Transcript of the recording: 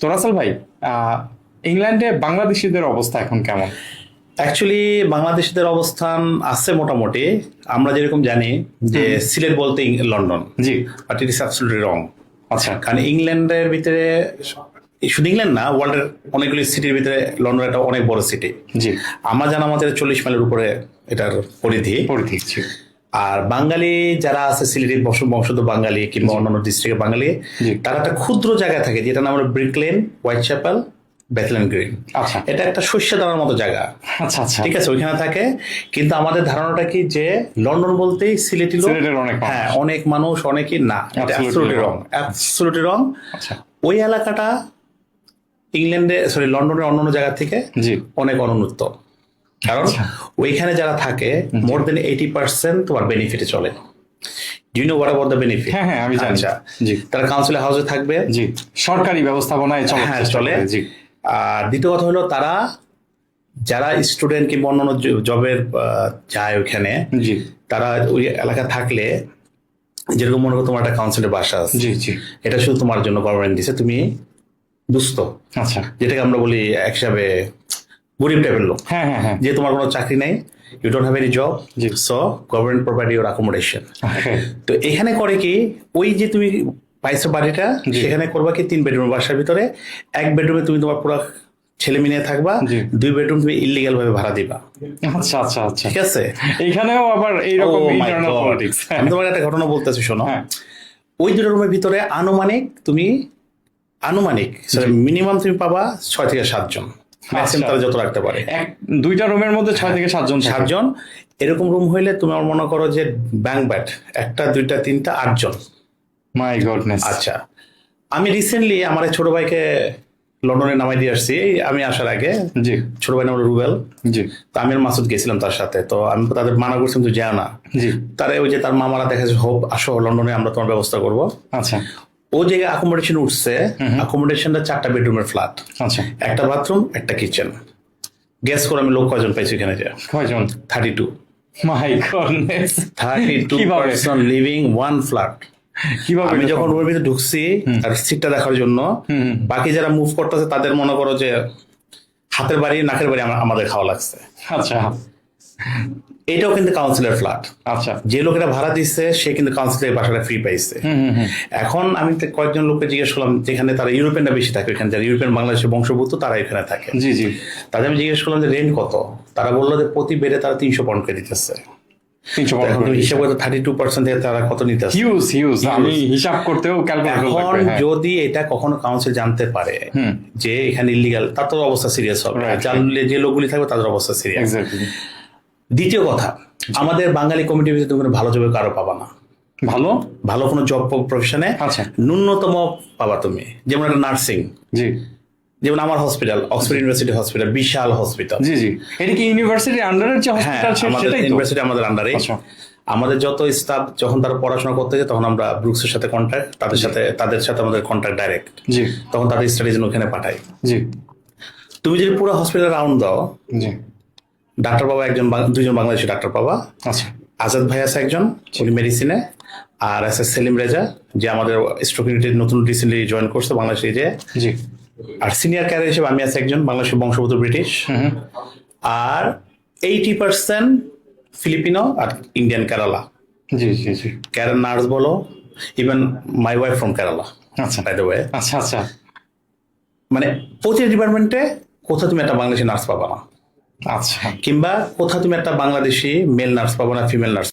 তো রাসেল ভাই, ইংল্যান্ডে বাংলাদেশিদের অবস্থা এখন কেমন? অ্যাকচুয়ালি বাংলাদেশিদের অবস্থান আছে মোটামুটি। আমরা যেরকম জানি যে সিলেট বলতে London, G. But it is absolutely রং। আচ্ছা। কারণ ইংল্যান্ডের ভিতরে, শুধু ইংল্যান্ড না, ওয়ার্ল্ডের অনেকগুলি সিটির ভিতরে লন্ডন একটা অনেক বড় সিটি। জি। আমরা জানা আমাদের 40 মাইলের উপরে এটার পরিধি। জি। আর বাঙালি যারা আছে সিলেটি বংশোদ্ভূত বাঙালি কিংবা অন্যান্য ডিস্ট্রিক্টের বাঙালি, জি। তারা একটা ক্ষুদ্র জায়গায় থাকে যেটা নাম হলো Brick Lane, Whitechapel, Bethnal Green. আচ্ছা। এটা একটা শস্য দানার মতো জায়গা। আচ্ছা আচ্ছা। ঠিক আছে, ওইখানে থাকে। কিন্তু আমাদের ধারণাটা কি যে লন্ডন বলতেই সিলেটি লোক, সিলেটের অনেক মানুষ। হ্যাঁ অনেক মানুষ, অনেকই না, এটা Absolutely অ্যাবসলিউটলি রং, wrong. অ্যাবসলিউটলি রং। আচ্ছা। ওই এলাকাটা লন্ডনের অন্যান্য জায়গা থেকে জি। অনেক অনুন্নত। কারণ আচ্ছা। ওইখানে যারা থাকে মোর দেন 80% তোমার বেনিফিটে চলে। Do you know what about the benefit? হ্যাঁ হ্যাঁ, আমি জানি। আচ্ছা, জি। তারা কাউন্সিল হাউসে থাকবে। জি। সরকারি ব্যবস্থাপনায় চলে। হ্যাঁ, চলে। জি। আর দ্বিতীয় কথা হলো তারা যারা স্টুডেন্ট কিংবা অন্যান্য জবের যায় ওইখানে, জি। তারা ওই এলাকা থাকলে, যেরকম মনে করো তোমার একটা কাউন্সিলের বাসা আছে, জি জি। এটা শুধু তোমার জন্য গভর্নমেন্ট দিছে, তুমি দুস্থ, আচ্ছা। যেটাকে আমরা বলি এক হিসাবে গরিব টাইপের লোক, হ্যাঁ হ্যাঁ হ্যাঁ। যে তোমার কোনো চাকরি নাই, you don't have any job, জি। So government provide your accommodation. Okay. তো এখানে করে কি, ওই যে তুমি পাইছো বাড়িটা, জি। সেখানে করবা কি 3 বেডরুম বাসার ভিতরে, 1 বেডরুমে তুমি তোমার পুরো ছেলে মেয়ে থাকবা, জি। 2 বেডরুম তুমি ইলিগাল ভাবে ভাড়া দিবা। আচ্ছা আচ্ছা আচ্ছা। ঠিক আছে, এইখানেও আবার এইরকম Oh my internal God! Politics. আমি তোমাকে একটা ঘটনা বলতেছি, শোনো। হ্যাঁ। ওই 2 রুমের ভিতরে আনুমানিক মিনিমাম তুমি পাবা 6 থেকে 7 জন, ম্যাক্সিমাম তারা যত রাখতে পারে। দুইটা রুমের মধ্যে 6 থেকে 7 জন থাকে। 7 জন। এরকম রুম হইলে তোমার মনে করো যে ব্যাংক ব্যাট 1টা 2টা 3টা 8 জন। মাই গডনেস। আচ্ছা, আমি রিসেন্টলি আমার এই ছোট ভাইকে লন্ডনে নামাই দিয়ে আসছি। আমি আসার আগে, জি ছোট ভাই নাম হলো রুবেল। জি তো আমি আর মাসুদ গেছিলাম তার সাথে। তো আমি তো তাদের মানা করছিলাম, তুই যাও না। জি। তারা ওই যে তার মামারা দেখেছে, হোপ আসো লন্ডনে, আমরা তোমার ব্যবস্থা করবো। আচ্ছা ও জায়গায় অ্যাকোমোডেশন উঠছে। অ্যাকোমোডেশনটা 4টা বেডরুমের ফ্ল্যাট, আচ্ছা। একটা বাথরুম, একটা কিচেন। গেস করে আমি লোক কয়জন পাইছি এখানে? যে কয়জন? 32। মাই গডনেস। 32 কিভাবে? Person living one flat. কিভাবে? আমি যখন রুমের ভিতরে ঢুকছি আর সিটটা দেখার জন্য, বাকি যারা মুভ করতেছে তাদের মনে করো যে হাতের বাড়ি নাকের বাড়ি আমাদের খাওয়া লাগছে। আচ্ছা এটাও কিন্তু কাউন্সিলের ফ্ল্যাট। আচ্ছা। যে লোকেরা ভাড়া দিচ্ছে সে কিন্তু কাউন্সিলের বাসাটা ফ্রি পাইছে। এখন আমি কয়েকজন লোককে জিজ্ঞেস করলাম, যেখানে তারা ইউরোপিয়ানরা বেশি থাকে, ওইখানে যারা ইউরোপিয়ান বাংলাদেশের বংশভূত তারা এখানে থাকে। জি জি। তাদের আমি জিজ্ঞেস করলাম যে রেন্ট কত। তারা বললো যে প্রতি বেডে তারা 300 পাউন্ড করে দিতেছে। 300 তো এখন তুমি হিসাব করে 32% থেকে তারা কত নিতেছে। Huge huge. আমি হিসাব করতেও ক্যালকুলেটর এখন লাগবে। যদি এটা কখনো কাউন্সিল জানতে পারে যে এখানে ইলিগাল, তার তো অবস্থা সিরিয়াস হবে। Right, জানলে যে লোকগুলি থাকবে তাদের অবস্থা সিরিয়াস। এক্স্যাক্টলি। দ্বিতীয় কথা, আমাদের বাঙালি কমিটির ভিতরে তুমি কোনো ভালো জবে কারো পাবা না। ভালো ভালো কোনো জব প্রফেশনে আচ্ছা। ন্যূনতম পাবা তুমি, যেমন একটা নার্সিং, জি যেমন আমার হসপিটাল, অক্সফোর্ড ইউনিভার্সিটি হসপিটাল, বিশাল হসপিটাল। জি জি। এটা কি ইউনিভার্সিটির আন্ডারের যে হ্যাঁ, হসপিটাল আমাদের সেটাই তো? ইউনিভার্সিটি আমাদের আন্ডারে। আচ্ছা। আমাদের যত স্টাফ যখন তারা পড়াশোনা করতে যায়, তখন আমরা ব্রুকসের সাথে কন্ট্যাক্ট, তাদের সাথে আমাদের কন্ট্যাক্ট ডাইরেক্ট। জি তখন তাদের স্টাডির জন্য ওখানে পাঠাই। জি তুমি যদি পুরো হসপিটাল রাউন্ড দাও, জি। ডাক্তার পাবা দুজন বাংলাদেশি ডাক্তার পাবা। আচ্ছা আজাদ ভাই আছে একজন, উনি মেডিসিনে। আর আছে সেলিম রেজা, যে আমাদের স্ট্রোক ইউনিটের নতুন রিসেন্টলি জয়েন করছে বাংলাদেশে যে। জি। আর সিনিয়র ক্যারিয়ার হিসেবে আমি আছি একজন বাংলাদেশের বংশোদ্ভূত ব্রিটিশ। আর 80% ফিলিপিনো আর ইন্ডিয়ান কেরালা। জি জি জি। ক্যারেন নার্স বলো, even my wife from Kerala. আচ্ছা বাই দ্য ওয়ে, আচ্ছা আচ্ছা। মানে প্রতি ডিপার্টমেন্টে কোথাও তুমি একটা বাংলাদেশি নার্স পাবা না, আচ্ছা কিংবা কোথাও তুমি একটা বাংলাদেশি মেল নার্স পাবো না, ফিমেল নার্স